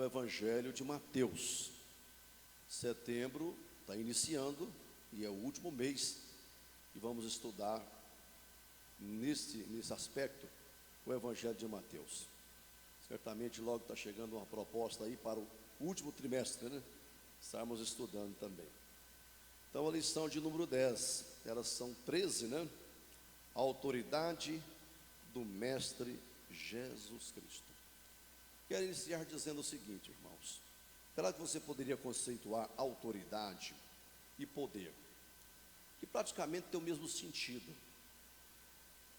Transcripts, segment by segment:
Evangelho de Mateus. Setembro está iniciando e é o último mês que vamos estudar nesse aspecto o Evangelho de Mateus. Certamente logo está chegando uma proposta aí para o último trimestre, né? Estarmos estudando também. Então a lição de número 10, elas são 13, né? A autoridade do Mestre Jesus Cristo. Quero iniciar dizendo o seguinte, irmãos. Será que você poderia conceituar autoridade e poder, que praticamente tem o mesmo sentido?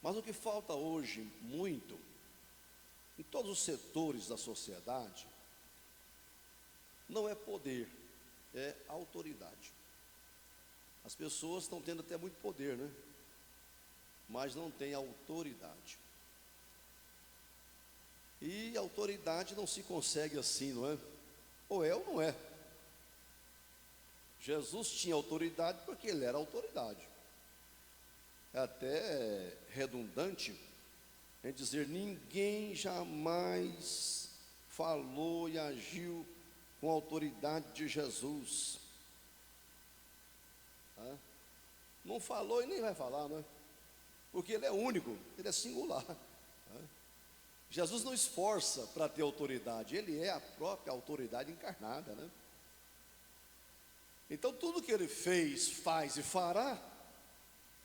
Mas o que falta hoje muito, em todos os setores da sociedade, não é poder, é autoridade. As pessoas estão tendo até muito poder, né? Mas não tem autoridade. E autoridade não se consegue assim, não é? Ou é ou não é. Jesus tinha autoridade porque ele era autoridade. É até redundante em dizer: ninguém jamais falou e agiu com a autoridade de Jesus. Não falou e nem vai falar, não é? Porque ele é único, ele é singular. Jesus não esforça para ter autoridade, ele é a própria autoridade encarnada, né? Então tudo que ele fez, faz e fará,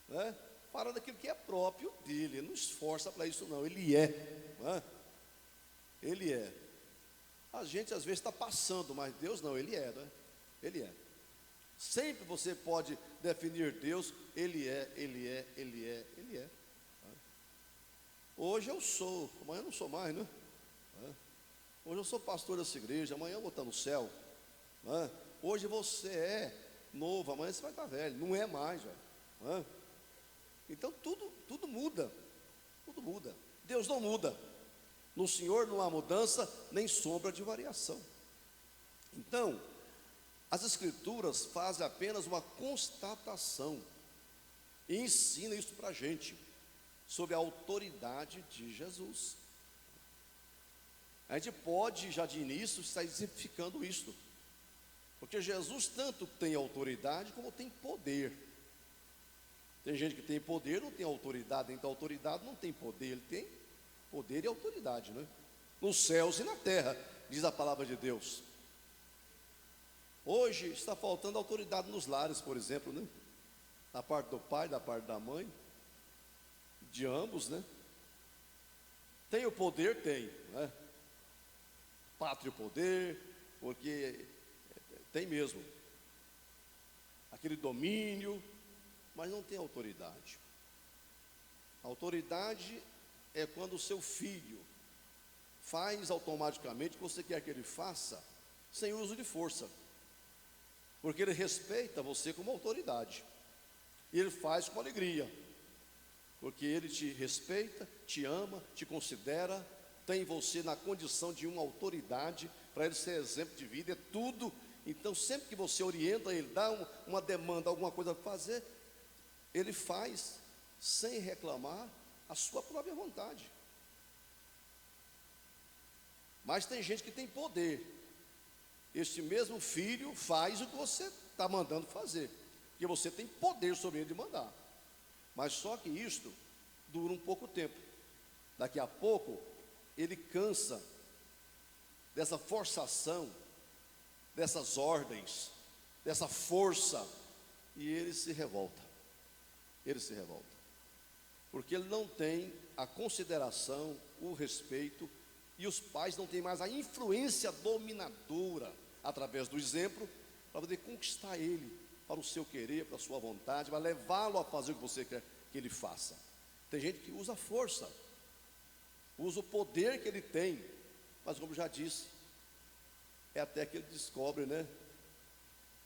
né? Fará daquilo que é próprio dele. Ele não esforça para isso não, ele é, né? Ele é. A gente às vezes está passando, mas Deus não, ele é, né? Ele é. Sempre você pode definir Deus, ele é, ele é, ele é, ele é. Hoje eu sou, amanhã eu não sou mais, né? Hoje eu sou pastor dessa igreja, amanhã eu vou estar no céu, né? Hoje você é novo, amanhã você vai estar velho, não é mais, velho. Então tudo muda, tudo muda. Deus não muda, no Senhor não há mudança, nem sombra de variação. Então, as Escrituras fazem apenas uma constatação e ensinam isso para a gente, sobre a autoridade de Jesus. A gente pode já de início estar exemplificando isso, porque Jesus tanto tem autoridade como tem poder. Tem gente que tem poder, não tem autoridade, então autoridade não tem poder, ele tem poder e autoridade, né? Nos céus e na terra, diz a palavra de Deus. Hoje está faltando autoridade nos lares, por exemplo, né? Da parte do pai, da parte da mãe, de ambos, né? Tem o poder? Tem, né? Pátrio poder, porque tem mesmo aquele domínio, mas não tem autoridade. A autoridade é quando o seu filho faz automaticamente o que você quer que ele faça, sem uso de força, porque ele respeita você como autoridade, e ele faz com alegria, porque ele te respeita, te ama, te considera, tem você na condição de uma autoridade, para ele ser exemplo de vida, é tudo. Então sempre que você orienta ele, dá uma demanda, alguma coisa para fazer, ele faz sem reclamar a sua própria vontade. Mas tem gente que tem poder, este mesmo filho faz o que você está mandando fazer, porque você tem poder sobre ele de mandar. Mas só que isto dura um pouco tempo. Daqui a pouco ele cansa dessa forçação, dessas ordens, dessa força, e ele se revolta. Ele se revolta, porque ele não tem a consideração, o respeito, e os pais não têm mais a influência dominadora, através do exemplo, para poder conquistar ele para o seu querer, para a sua vontade, para levá-lo a fazer o que você quer que ele faça. Tem gente que usa a força, usa o poder que ele tem, mas como já disse, é até que ele descobre, né,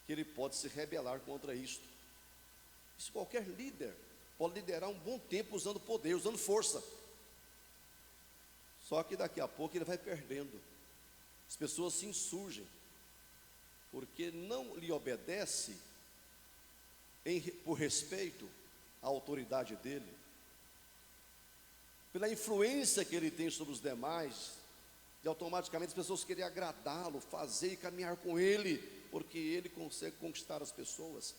que ele pode se rebelar contra isto. Isso qualquer líder pode liderar um bom tempo usando poder, usando força. Só que daqui a pouco ele vai perdendo. As pessoas se insurgem, porque não lhe obedece por respeito à autoridade dele, pela influência que ele tem sobre os demais, de automaticamente as pessoas querem agradá-lo, fazer e caminhar com ele, porque ele consegue conquistar as pessoas.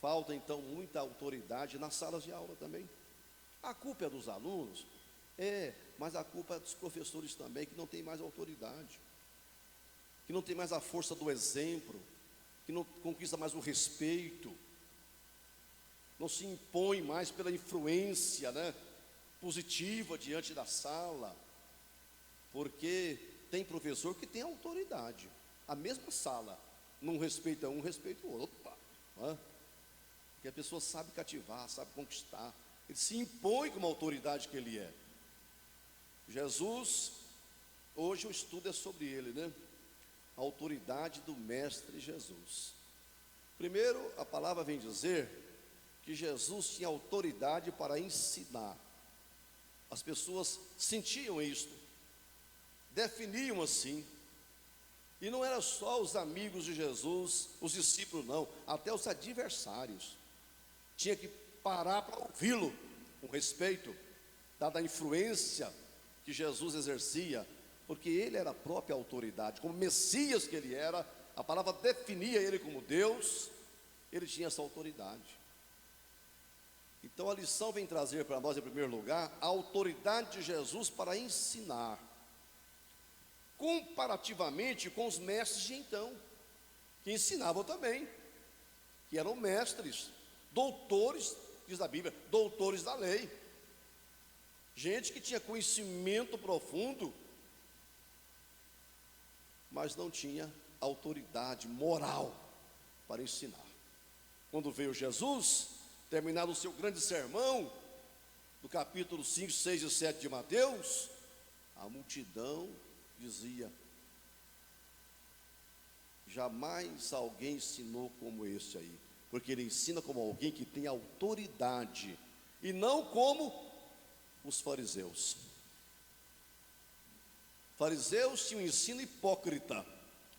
Falta então muita autoridade nas salas de aula também. A culpa é dos alunos? Mas a culpa é dos professores também, que não tem mais autoridade, que não tem mais a força do exemplo, que não conquista mais o respeito, não se impõe mais pela influência, né, positiva diante da sala, porque tem professor que tem autoridade. A mesma sala, não respeita um, respeita o outro. Opa, né? Porque a pessoa sabe cativar, sabe conquistar, ele se impõe como a autoridade que ele é. Jesus, hoje o estudo é sobre ele, né? A autoridade do Mestre Jesus. Primeiro, a palavra vem dizer que Jesus tinha autoridade para ensinar. As pessoas sentiam isto, definiam assim. E não era só os amigos de Jesus, os discípulos não, até os adversários. Tinha que parar para ouvi-lo com respeito, dada a influência que Jesus exercia, porque ele era a própria autoridade, como Messias que ele era, a palavra definia ele como Deus, ele tinha essa autoridade. Então a lição vem trazer para nós, em primeiro lugar, a autoridade de Jesus para ensinar, comparativamente com os mestres de então, que ensinavam também, que eram mestres, doutores, diz a Bíblia, doutores da lei, gente que tinha conhecimento profundo, mas não tinha autoridade moral para ensinar. Quando veio Jesus, terminado o seu grande sermão, no capítulo 5, 6 e 7 de Mateus, a multidão dizia: jamais alguém ensinou como esse aí, porque ele ensina como alguém que tem autoridade, e não como os fariseus. Fariseus tinham um ensino hipócrita,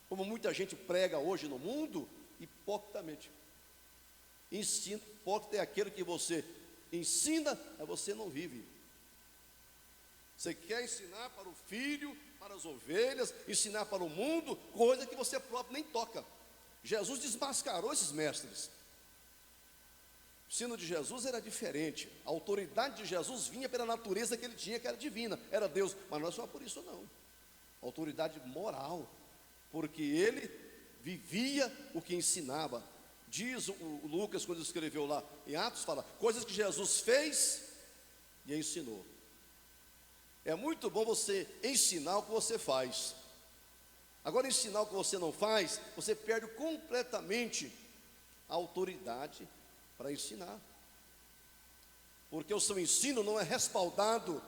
como muita gente prega hoje no mundo, hipocritamente. Ensino hipócrita é aquele que você ensina, mas você não vive. Você quer ensinar para o filho, para as ovelhas, ensinar para o mundo, coisa que você próprio nem toca. Jesus desmascarou esses mestres. O ensino de Jesus era diferente. A autoridade de Jesus vinha pela natureza que ele tinha, que era divina, era Deus, mas não é só por isso não. Autoridade moral, porque ele vivia o que ensinava. Diz o Lucas, quando escreveu lá em Atos, fala, coisas que Jesus fez e ensinou. É muito bom você ensinar o que você faz. Agora, ensinar o que você não faz, você perde completamente a autoridade para ensinar, porque o seu ensino não é respaldado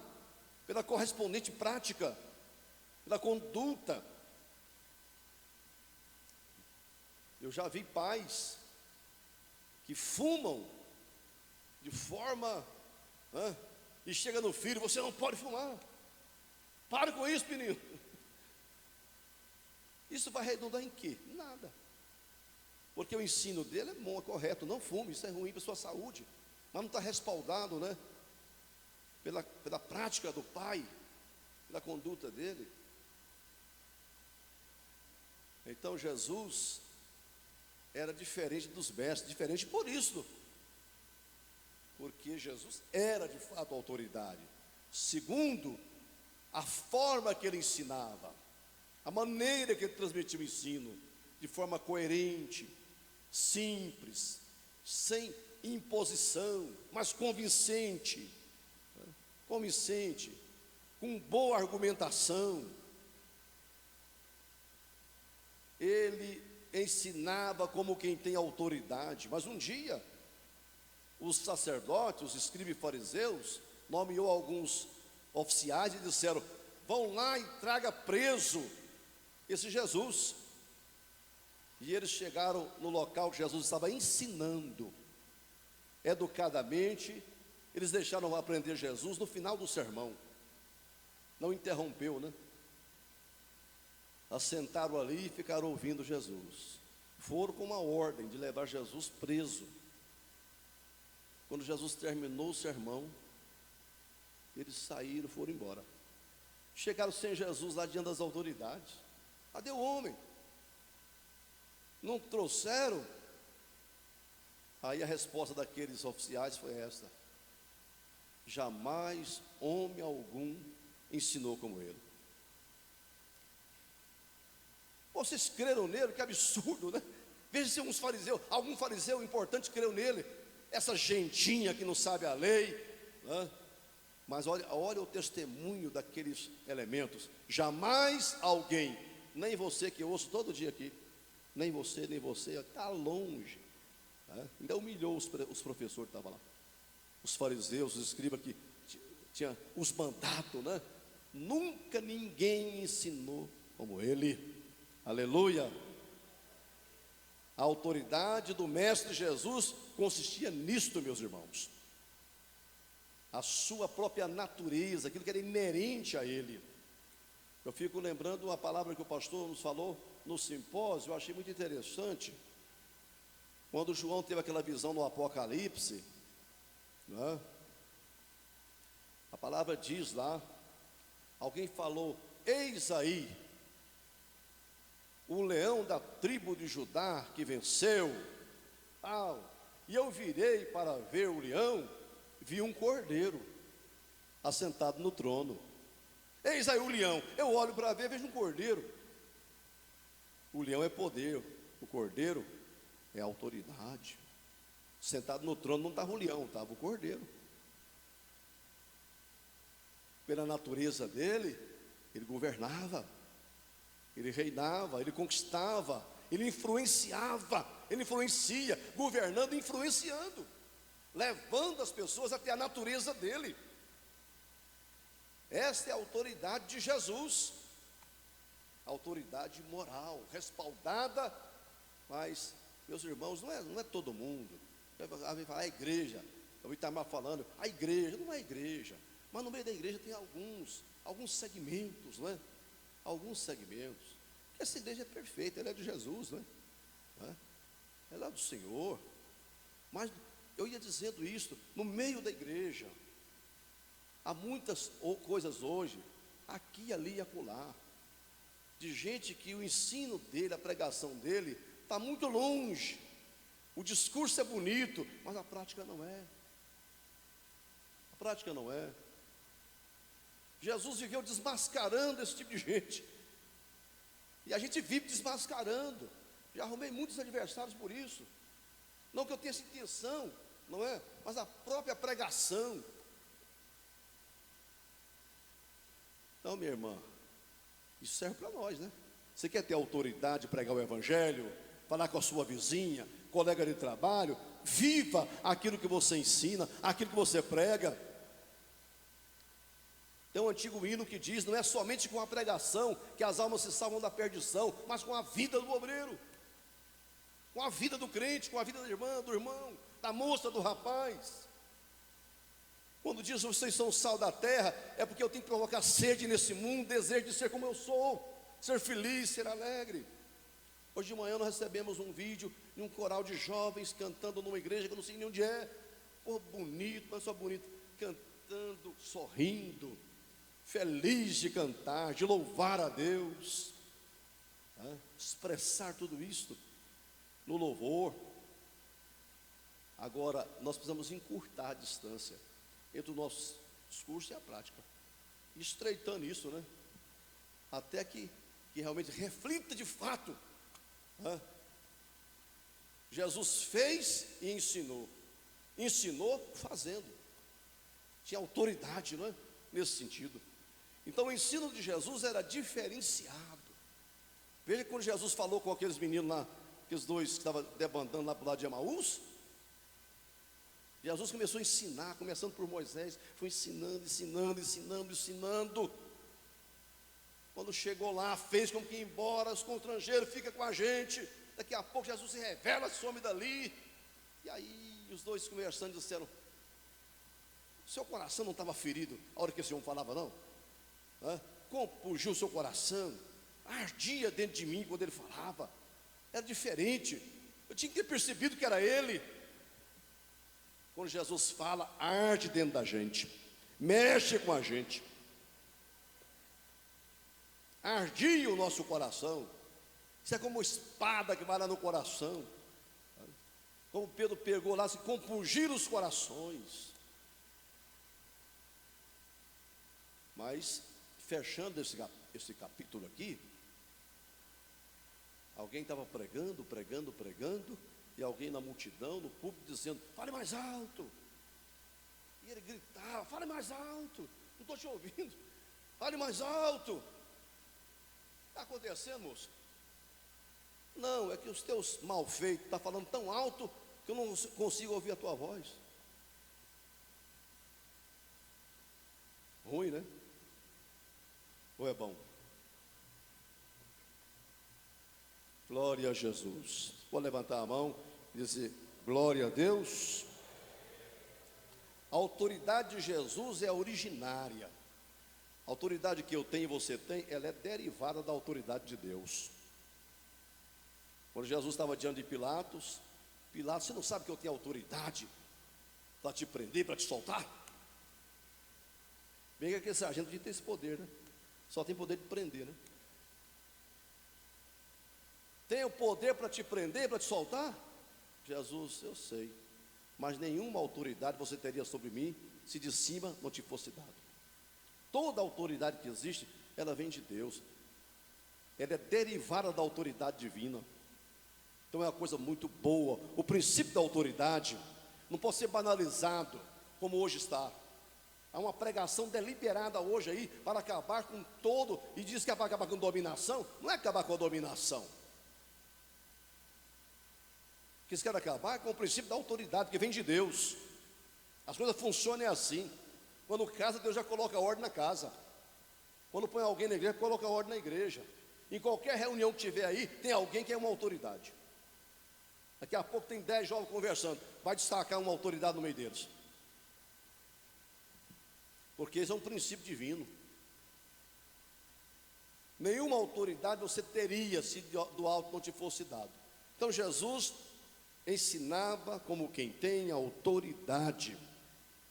pela correspondente prática, pela conduta. Eu já vi pais que fumam de forma, e chega no filho, você não pode fumar, pare com isso, menino. Isso vai redundar em quê? Nada, porque o ensino dele é bom, é correto, não fume, isso é ruim para a sua saúde, mas não está respaldado, né, pela prática do pai, pela conduta dele. Então Jesus era diferente dos mestres, diferente por isso, porque Jesus era de fato autoridade. Segundo, a forma que ele ensinava, a maneira que ele transmitia o ensino, de forma coerente, simples, sem imposição, mas convincente, com boa argumentação. Ele ensinava como quem tem autoridade. Mas um dia, os sacerdotes, os escribas e fariseus, nomeou alguns oficiais e disseram: vão lá e traga preso esse Jesus. E eles chegaram no local que Jesus estava ensinando, educadamente. Eles deixaram aprender Jesus no final do sermão, não interrompeu, né? Assentaram ali e ficaram ouvindo Jesus. Foram com uma ordem de levar Jesus preso. Quando Jesus terminou o sermão, eles saíram, foram embora. chegaram sem Jesus lá diante das autoridades. Cadê o homem? Não trouxeram? Aí a resposta daqueles oficiais foi esta: jamais homem algum ensinou como ele. Vocês creram nele? Que absurdo, né? Veja se algum fariseu importante creu nele. Essa gentinha que não sabe a lei, né? Mas olha o testemunho daqueles elementos. Jamais alguém, nem você que eu ouço todo dia aqui, nem você, está longe, né? Ainda humilhou os professores que estavam lá, os fariseus, os escribas que tinha os mandatos, né? Nunca ninguém ensinou como ele. Aleluia. A autoridade do Mestre Jesus consistia nisto, meus irmãos. A sua própria natureza, aquilo que era inerente a ele. Eu fico lembrando uma palavra que o pastor nos falou no simpósio, eu achei muito interessante. Quando João teve aquela visão no Apocalipse, né? A palavra diz lá, alguém falou: eis aí o leão da tribo de Judá que venceu. E eu virei para ver o leão, vi um cordeiro assentado no trono. Eis aí o leão. Eu olho para ver, vejo um cordeiro. O leão é poder, o cordeiro é autoridade. Sentado no trono não estava o leão, estava o cordeiro. Pela natureza dele, ele governava, ele reinava, ele conquistava, ele influenciava, ele influencia, governando e influenciando, levando as pessoas até a natureza dele. Esta é a autoridade de Jesus, autoridade moral, respaldada. Mas, meus irmãos, não é todo mundo. Vai falar a igreja, eu estava mais falando, a igreja, não é a igreja, mas no meio da igreja tem alguns segmentos, não é? Alguns segmentos. Essa igreja é perfeita, ela é de Jesus, né? Ela é do Senhor. Mas eu ia dizendo isso, no meio da igreja há muitas coisas hoje, aqui, ali e acolá, de gente que o ensino dele, a pregação dele está muito longe. O discurso é bonito, mas a prática não é. A prática não é. Jesus viveu desmascarando esse tipo de gente, e a gente vive desmascarando. Já arrumei muitos adversários por isso. Não que eu tenha essa intenção, não é? Mas a própria pregação. Então, minha irmã, isso serve para nós, né? Você quer ter autoridade de pregar o evangelho, falar com a sua vizinha, colega de trabalho? Viva aquilo que você ensina, aquilo que você prega. Tem um antigo hino que diz: não é somente com a pregação que as almas se salvam da perdição, mas com a vida do obreiro, com a vida do crente, com a vida da irmã, do irmão, da moça, do rapaz. Quando diz vocês são o sal da terra, é porque eu tenho que provocar sede nesse mundo, desejo de ser como eu sou, ser feliz, ser alegre. Hoje de manhã nós recebemos um vídeo de um coral de jovens cantando numa igreja que eu não sei nem onde é. Bonito, mas só bonito, cantando, sorrindo, feliz de cantar, de louvar a Deus, expressar tudo isto no louvor. Agora, nós precisamos encurtar a distância entre o nosso discurso e a prática, estreitando isso, né? Até que realmente reflita de fato. Jesus fez e ensinou fazendo, tinha autoridade, não é? Nesse sentido. Então o ensino de Jesus era diferenciado. Veja quando Jesus falou com aqueles meninos lá, aqueles dois que estavam debandando lá para o lado de Emaús. Jesus começou a ensinar, começando por Moisés, foi ensinando. Quando chegou lá, fez com que ia embora, os constrangeiros, fica com a gente. Daqui a pouco Jesus se revela, some dali. E aí os dois conversando disseram: seu coração não estava ferido a hora que esse homem falava, não? Compungiu o seu coração, ardia dentro de mim quando ele falava, era diferente, eu tinha que ter percebido que era ele. Quando Jesus fala, arde dentro da gente, mexe com a gente. ardia o nosso coração. Isso é como uma espada que vai lá no coração. Como Pedro pegou lá, se compungir os corações. Mas, fechando esse capítulo aqui, alguém estava pregando, e alguém na multidão, no público, dizendo: fale mais alto. E ele gritava: fale mais alto, não estou te ouvindo, fale mais alto. Está acontecendo, moço? Não, é que os teus malfeitos estão falando tão alto que eu não consigo ouvir a tua voz. Ruim, né? Ou é bom? Glória a Jesus. Vou levantar a mão e dizer: glória a Deus. A autoridade de Jesus é originária. A autoridade que eu tenho e você tem, ela é derivada da autoridade de Deus. Quando Jesus estava diante de Pilatos, você não sabe que eu tenho autoridade para te prender, para te soltar? Bem que aquele sargento devia ter esse poder, né? Só tem poder de prender, né? Tem o poder para te prender, para te soltar? Jesus, eu sei, mas nenhuma autoridade você teria sobre mim se de cima não te fosse dado. Toda autoridade que existe, ela vem de Deus. Ela é derivada da autoridade divina. Então é uma coisa muito boa. O princípio da autoridade não pode ser banalizado como hoje está. Há uma pregação deliberada hoje aí para acabar com todo, e diz que é para acabar com dominação. Não é acabar com a dominação. O que eles querem acabar é com o princípio da autoridade que vem de Deus. As coisas funcionam assim. Quando casa, Deus já coloca ordem na casa. Quando põe alguém na igreja, coloca ordem na igreja. Em qualquer reunião que tiver aí, tem alguém que é uma autoridade. Daqui a pouco tem 10 jovens conversando, vai destacar uma autoridade no meio deles. Porque esse é um princípio divino. Nenhuma autoridade você teria se do alto não te fosse dado. Então Jesus ensinava como quem tem autoridade.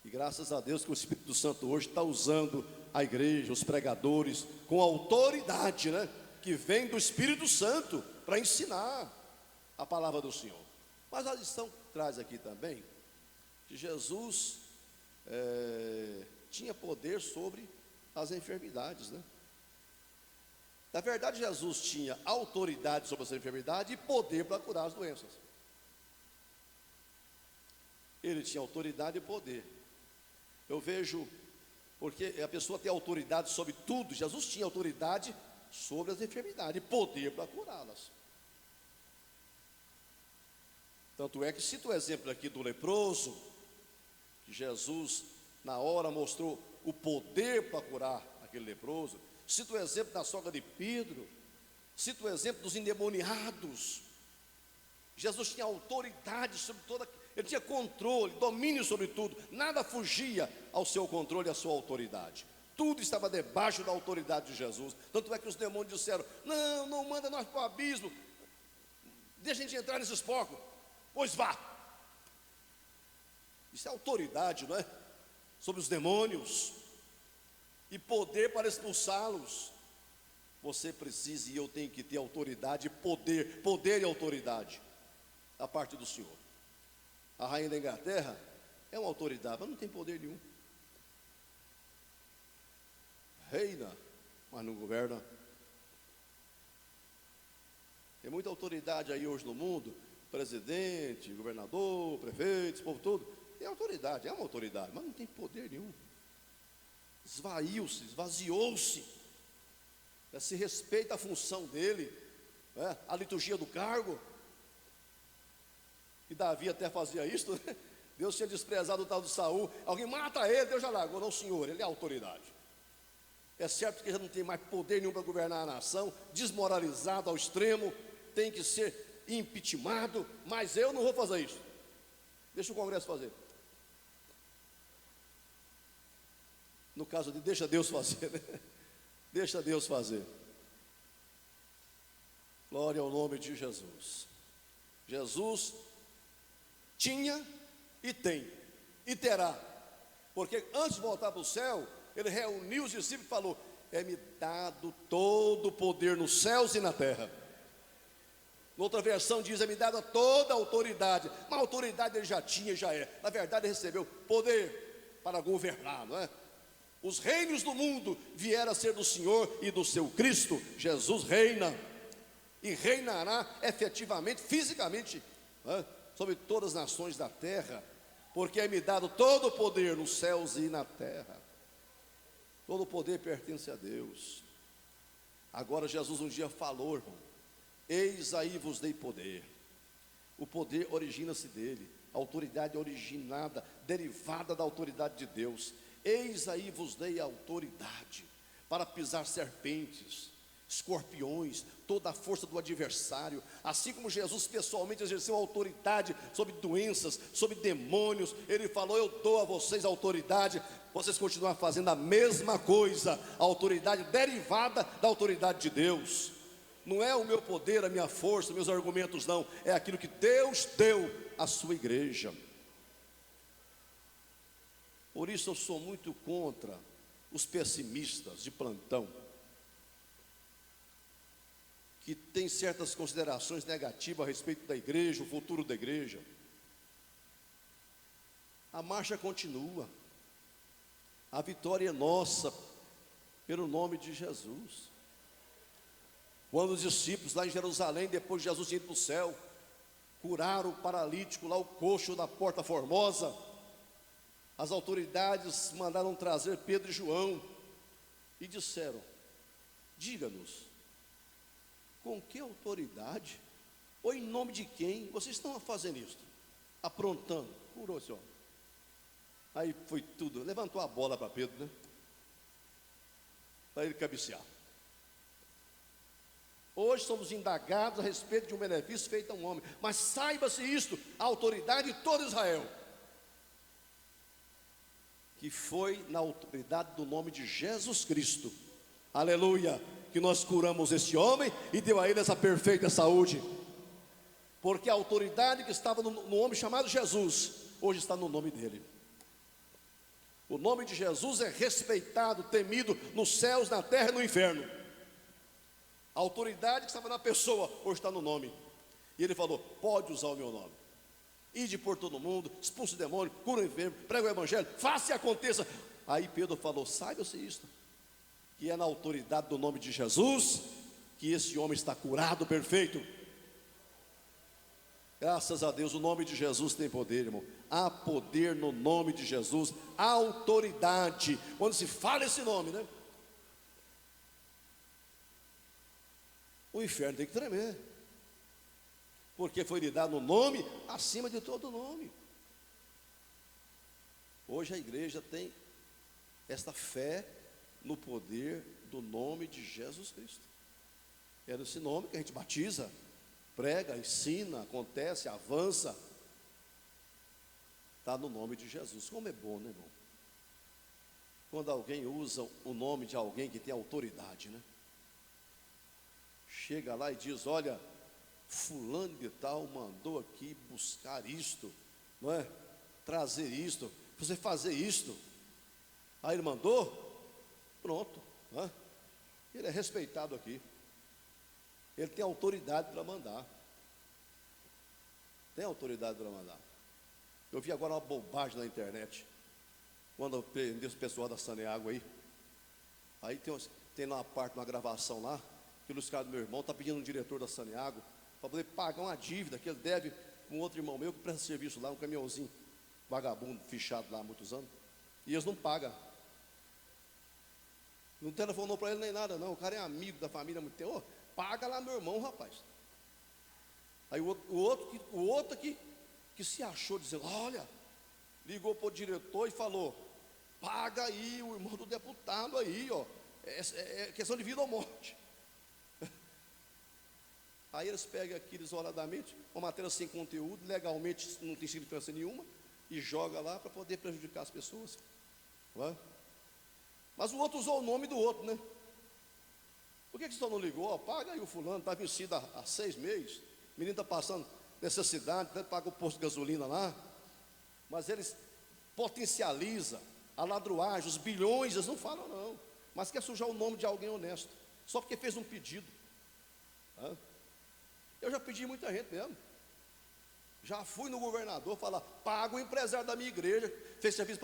E graças a Deus que o Espírito Santo hoje está usando a igreja, os pregadores, com autoridade, né? Que vem do Espírito Santo para ensinar a palavra do Senhor. Mas a lição traz aqui também que Jesus tinha poder sobre as enfermidades, né? Na verdade, Jesus tinha autoridade sobre as enfermidades e poder para curar as doenças. Ele tinha autoridade e poder. Eu vejo, porque a pessoa tem autoridade sobre tudo. Jesus tinha autoridade sobre as enfermidades e poder para curá-las. Tanto é que cito o exemplo aqui do leproso, que Jesus na hora mostrou o poder para curar aquele leproso. Cito o exemplo da sogra de Pedro. Cito o exemplo dos endemoniados. Jesus tinha autoridade sobre toda, ele tinha controle, domínio sobre tudo. Nada fugia ao seu controle e à sua autoridade. Tudo estava debaixo da autoridade de Jesus. Tanto é que os demônios disseram: não, não manda nós para o abismo, deixa a gente entrar nesses porcos. Pois vá. Isso é autoridade, não é? Sobre os demônios e poder para expulsá-los. Você precisa e eu tenho que ter autoridade e poder e autoridade da parte do Senhor. A rainha da Inglaterra é uma autoridade, mas não tem poder nenhum. Reina, mas não governa. Tem muita autoridade aí hoje no mundo, presidente, governador, prefeito, esse povo todo. Tem autoridade, é uma autoridade, mas não tem poder nenhum. Esvaziou-se. Se respeita a função dele, a liturgia do cargo. E Davi até fazia isso, né? Deus tinha desprezado o tal de Saul. Alguém mata ele, Deus já largou. Não, senhor, ele é autoridade. É certo que já não tem mais poder nenhum para governar a nação, desmoralizado ao extremo, tem que ser impeachmentado, mas eu não vou fazer isso. Deixa o Congresso fazer. No caso de deixa Deus fazer, né? Deixa Deus fazer. Glória ao nome de Jesus. Jesus tinha e tem e terá, porque antes de voltar para o céu, ele reuniu os discípulos e falou: é-me dado todo o poder nos céus e na terra. Noutra versão diz, é-me dada toda a autoridade. Mas a autoridade ele já tinha, já é. Na verdade ele recebeu poder para governar, não é? Os reinos do mundo vieram a ser do Senhor e do seu Cristo. Jesus reina e reinará efetivamente, fisicamente, não é? Sobre todas as nações da terra, porque é-me dado todo o poder nos céus e na terra. Todo o poder pertence a Deus. Agora Jesus um dia falou, irmão, eis aí vos dei poder. O poder origina-se dele, a autoridade é originada, derivada da autoridade de Deus. Eis aí vos dei autoridade para pisar serpentes, escorpiões, toda a força do adversário. Assim como Jesus pessoalmente exerceu autoridade sobre doenças, sobre demônios, ele falou, eu dou a vocês autoridade. Vocês continuam fazendo a mesma coisa, a autoridade derivada da autoridade de Deus. Não é o meu poder, a minha força, meus argumentos, não. É aquilo que Deus deu à sua igreja. Por isso eu sou muito contra os pessimistas de plantão, que tem certas considerações negativas a respeito da igreja, o futuro da igreja. A marcha continua, a vitória é nossa, pelo nome de Jesus. Quando os discípulos lá em Jerusalém, depois de Jesus ir para o céu, curaram o paralítico lá, o coxo da Porta Formosa, as autoridades mandaram trazer Pedro e João e disseram, diga-nos, com que autoridade, ou em nome de quem, vocês estão fazendo isso? Aprontando, curou esse homem. Aí foi tudo, levantou a bola para Pedro, né? Para ele cabecear. Hoje somos indagados a respeito de um benefício feito a um homem, mas saiba-se isto, a autoridade de todo Israel, que foi na autoridade do nome de Jesus Cristo, aleluia, que nós curamos este homem e deu a ele essa perfeita saúde, porque a autoridade que estava no homem chamado Jesus, hoje está no nome dele. O nome de Jesus é respeitado, temido nos céus, na terra e no inferno. A autoridade que estava na pessoa, hoje está no nome. E ele falou, pode usar o meu nome. Ide por todo mundo, expulse o demônio, cura o enfermo, prega o evangelho, faça e aconteça. Aí Pedro falou, saiba-se isto, que é na autoridade do nome de Jesus, que esse homem está curado, perfeito. Graças a Deus, o nome de Jesus tem poder, irmão. Há poder no nome de Jesus, há autoridade. Quando se fala esse nome, né? O inferno tem que tremer, porque foi lhe dado um nome acima de todo nome. Hoje a igreja tem esta fé no poder do nome de Jesus Cristo. É nesse nome que a gente batiza, prega, ensina, acontece, avança. Está no nome de Jesus. Como é bom, né, irmão? Quando alguém usa o nome de alguém que tem autoridade, né? Chega lá e diz, olha, fulano de tal mandou aqui buscar isto, não é? Trazer isto, você fazer isto. Aí ele mandou, pronto, não é? Ele é respeitado aqui. Ele tem autoridade para mandar. Tem autoridade para mandar. Eu vi agora uma bobagem na internet, quando eu peguei o pessoal da Saneago aí tem lá uma parte, uma gravação lá, que o Luiz Carlos, meu irmão, está pedindo um diretor da Saneago para poder pagar uma dívida que ele deve com outro irmão meu que presta serviço lá, um caminhãozinho vagabundo, fichado lá há muitos anos, e eles não pagam. Não telefonou para ele nem nada não, o cara é amigo da família há muito tempo. Paga lá meu irmão, rapaz. Aí o outro que se achou dizendo, olha, ligou para o diretor e falou, paga aí o irmão do deputado aí, ó, é questão de vida ou morte. Aí eles pegam aquilo isoladamente, uma matéria sem conteúdo, legalmente não tem significância nenhuma, e joga lá para poder prejudicar as pessoas. Não é? Mas o outro usou o nome do outro, né? Por que você só não ligou? Ó, paga aí o fulano, está vencido há 6 meses, o menino está passando necessidade, paga o posto de gasolina lá. Mas eles potencializam a ladruagem, os bilhões, eles não falam não. mas quer sujar o nome de alguém honesto, só porque fez um pedido. Eu já pedi muita gente mesmo. Já fui no governador falar, paga o empresário da minha igreja, fez serviço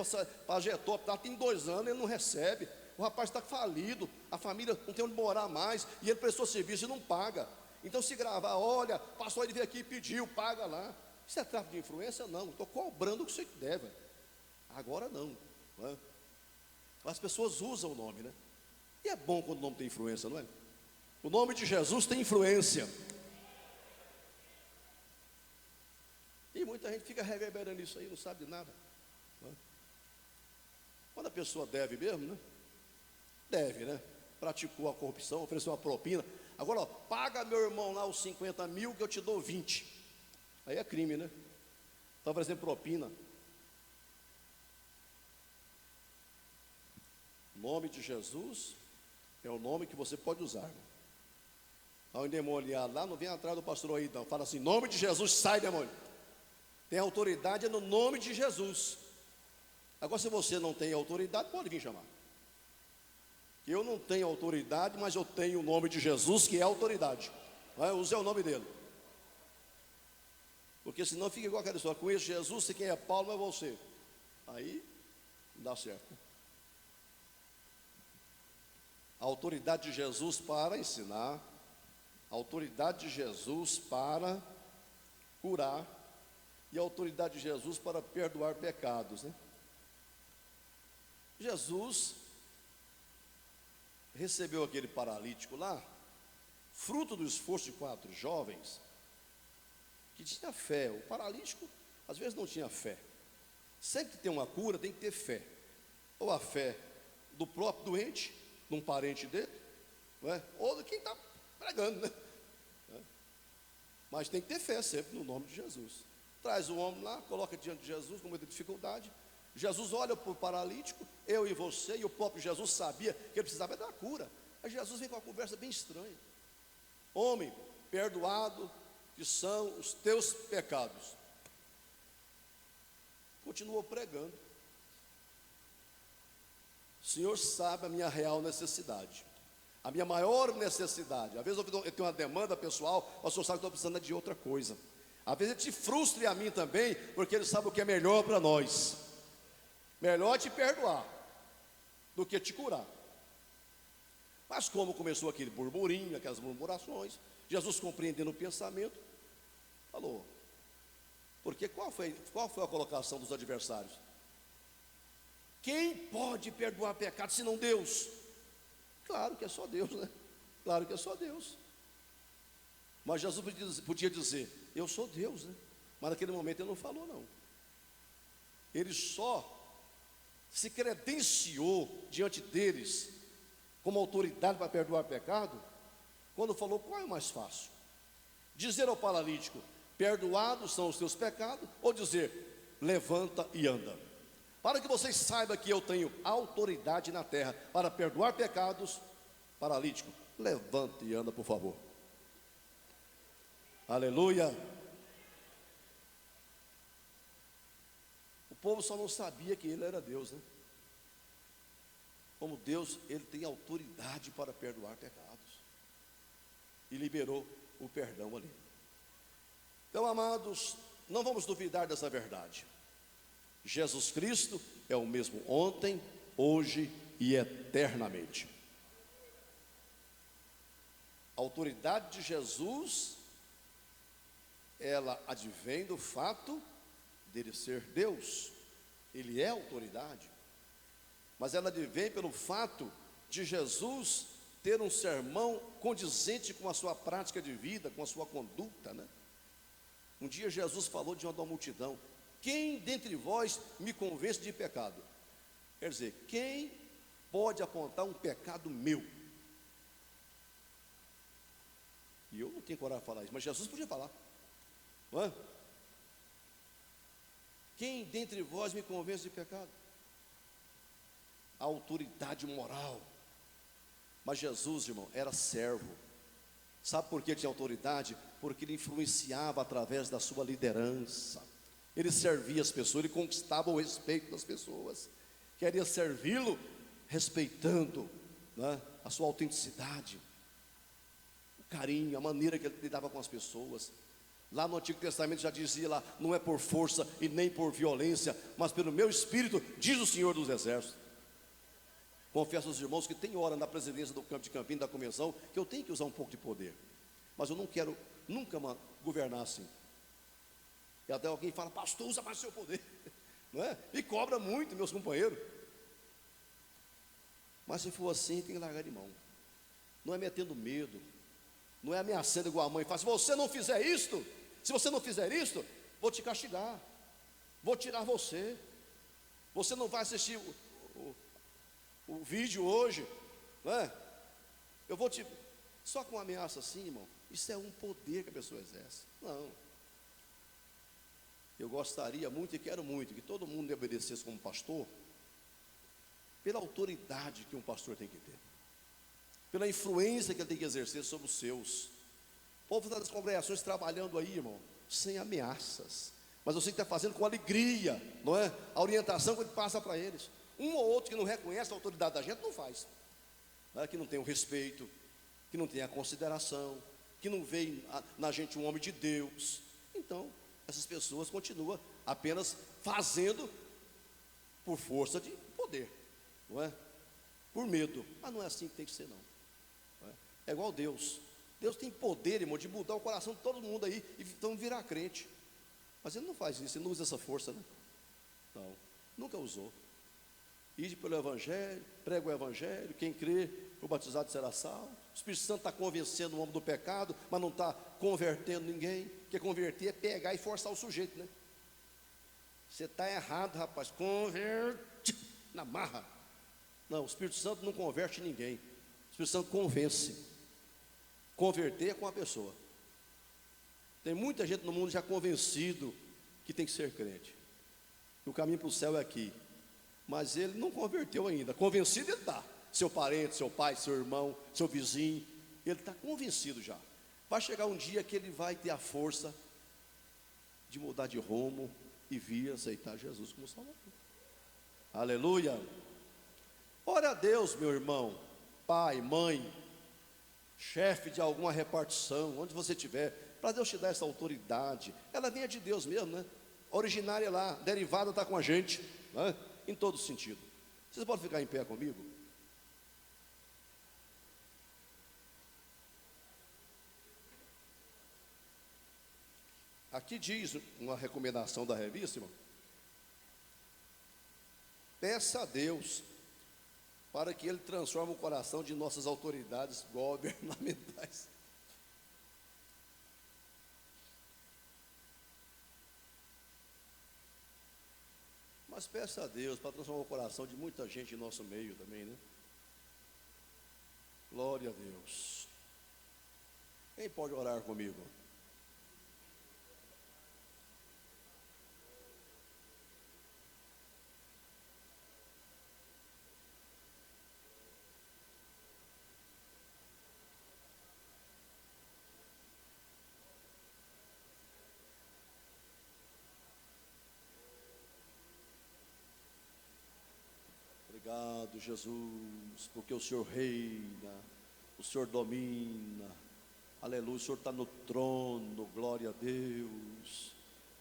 para a Getop, tem 2 anos, ele não recebe. O rapaz está falido, a família não tem onde morar mais, e ele prestou serviço e não paga. Então se gravar, olha, passou, ele veio aqui e pediu, paga lá. Isso é tráfico de influência? Não, estou cobrando o que você deve. Agora não, As pessoas usam o nome, né? E é bom quando o nome tem influência, não é? O nome de Jesus tem influência. E muita gente fica reverberando isso aí, não sabe de nada. Quando a pessoa deve mesmo, né? Deve, né? Praticou a corrupção, ofereceu uma propina. Agora, paga meu irmão lá os 50 mil que eu te dou 20. Aí é crime, né? Está oferecendo propina. O nome de Jesus é o nome que você pode usar. Ao endemoniado lá, não vem atrás do pastor aí, não. Fala assim, em nome de Jesus, sai, demônio. Tem autoridade, é no nome de Jesus. Agora, se você não tem autoridade, pode vir chamar. Eu não tenho autoridade, mas eu tenho o nome de Jesus, que é autoridade. Use o nome dele. Porque senão fica igual aquela história, conheço Jesus, se quem é Paulo não é você. Aí não dá certo. A autoridade de Jesus para ensinar, a autoridade de Jesus para curar, e a autoridade de Jesus para perdoar pecados, né? Jesus recebeu aquele paralítico lá, fruto do esforço de 4 jovens, que tinha fé. O paralítico, às vezes, não tinha fé. Sempre que tem uma cura, tem que ter fé. Ou a fé do próprio doente, de um parente dele, não é? Ou de quem está pregando, né? Mas tem que ter fé sempre no nome de Jesus. Traz o homem lá, coloca diante de Jesus com muita dificuldade. Jesus olha para o paralítico, eu e você, e o próprio Jesus sabia que ele precisava da cura. Aí Jesus vem com uma conversa bem estranha. Homem, perdoado que são os teus pecados. Continuou pregando. O Senhor sabe a minha real necessidade, a minha maior necessidade. Às vezes eu tenho uma demanda pessoal, o Senhor sabe que estou precisando de outra coisa. Às vezes Ele te frustra e a mim também, porque Ele sabe o que é melhor para nós. Melhor te perdoar do que te curar. Mas como começou aquele burburinho, aquelas murmurações, Jesus, compreendendo o pensamento, falou, porque qual foi a colocação dos adversários? Quem pode perdoar pecado senão Deus? Claro que é só Deus, né? Claro que é só Deus. Mas Jesus podia dizer, eu sou Deus, né? Mas naquele momento ele não falou, não. Ele só se credenciou diante deles como autoridade para perdoar pecado, quando falou qual é o mais fácil: dizer ao paralítico, perdoados são os teus pecados, ou dizer, levanta e anda. Para que vocês saibam que eu tenho autoridade na terra para perdoar pecados, paralítico, levanta e anda, por favor. Aleluia. O povo só não sabia que ele era Deus, né? Como Deus, ele tem autoridade para perdoar pecados. E liberou o perdão ali. Então, amados, não vamos duvidar dessa verdade. Jesus Cristo é o mesmo ontem, hoje e eternamente. A autoridade de Jesus, ela advém do fato dele ser Deus. Ele é autoridade. Mas ela advém pelo fato de Jesus ter um sermão condizente com a sua prática de vida, com a sua conduta, né? Um dia Jesus falou diante de uma multidão: quem dentre vós me convence de pecado? Quer dizer, quem pode apontar um pecado meu? E eu não tenho coragem de falar isso, mas Jesus podia falar, não é? Quem dentre vós me convence de pecado? A autoridade moral. Mas Jesus, irmão, era servo. Sabe por que tinha autoridade? Porque ele influenciava através da sua liderança. Ele servia as pessoas, ele conquistava o respeito das pessoas. Queria servi-lo respeitando né? A sua autenticidade, o carinho, a maneira que ele lidava com as pessoas. Lá no Antigo Testamento já dizia lá, não é por força e nem por violência, mas pelo meu espírito, diz o Senhor dos Exércitos. Confesso aos irmãos que tem hora na presidência do campo de Campinas, da convenção, que eu tenho que usar um pouco de poder, mas eu não quero nunca governar assim. E até alguém fala, pastor, usa mais seu poder, não é? E cobra muito, meus companheiros. Mas se for assim, tem que largar de mão. Não é metendo medo, não é ameaçando igual a mãe faz. Se você não fizer isto, se você não fizer isto, vou te castigar, vou tirar você. Você não vai assistir o vídeo hoje, não é? Eu vou te... Só com ameaça assim, irmão, isso é um poder que a pessoa exerce. Não. Eu gostaria muito e quero muito que todo mundo me obedecesse como pastor, pela autoridade que um pastor tem que ter, pela influência que ele tem que exercer sobre os seus. O povo das congregações trabalhando aí, irmão, sem ameaças, mas você está fazendo com alegria, não é? A orientação que ele passa para eles. Um ou outro que não reconhece a autoridade da gente não faz, não é? Que não tem o respeito, que não tem a consideração, que não vê na gente um homem de Deus. Então, essas pessoas continuam apenas fazendo por força de poder, não é? Por medo. Mas não é assim que tem que ser, não é? É igual Deus. Deus tem poder, irmão, de mudar o coração de todo mundo aí e então virar crente. Mas Ele não faz isso, Ele não usa essa força, né? Não, nunca usou. Ide pelo Evangelho, prega o Evangelho, quem crê, o batizado será salvo. O Espírito Santo está convencendo o homem do pecado, mas não está convertendo ninguém. Porque converter é pegar e forçar o sujeito, né? Você está errado, rapaz, converte na marra. Não, o Espírito Santo não converte ninguém. O Espírito Santo convence. Converter é com a pessoa. Tem muita gente no mundo já convencido que tem que ser crente, que o caminho para o céu é aqui, mas ele não converteu ainda. Convencido ele está. Seu parente, seu pai, seu irmão, seu vizinho, ele está convencido já. Vai chegar um dia que ele vai ter a força de mudar de rumo e vir aceitar Jesus como Salvador. Aleluia. Ora a Deus, meu irmão, pai, mãe, chefe de alguma repartição, onde você estiver, para Deus te dar essa autoridade. Ela vem de Deus mesmo, né? A originária é lá, derivada está com a gente, né? Em todo sentido. Vocês podem ficar em pé comigo? Aqui diz uma recomendação da revista, irmão. Peça a Deus para que Ele transforme o coração de nossas autoridades governamentais. Mas peça a Deus para transformar o coração de muita gente em nosso meio também, né? Glória a Deus. Quem pode orar comigo? Obrigado, Jesus, porque o Senhor reina, o Senhor domina, aleluia, o Senhor está no trono, glória a Deus,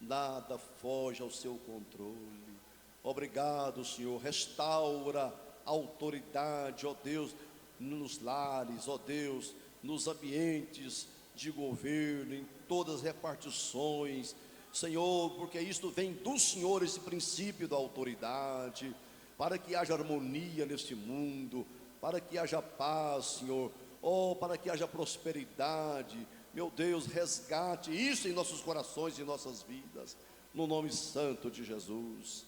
nada foge ao seu controle. Obrigado, Senhor, restaura a autoridade, ó Deus, nos lares, ó Deus, nos ambientes de governo, em todas as repartições, Senhor, porque isto vem do Senhor, esse princípio da autoridade, para que haja harmonia neste mundo, para que haja paz, Senhor, para que haja prosperidade, meu Deus, resgate isso em nossos corações e em nossas vidas, no nome santo de Jesus,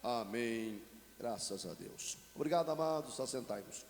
amém, graças a Deus. Obrigado, amados, assentai-vos.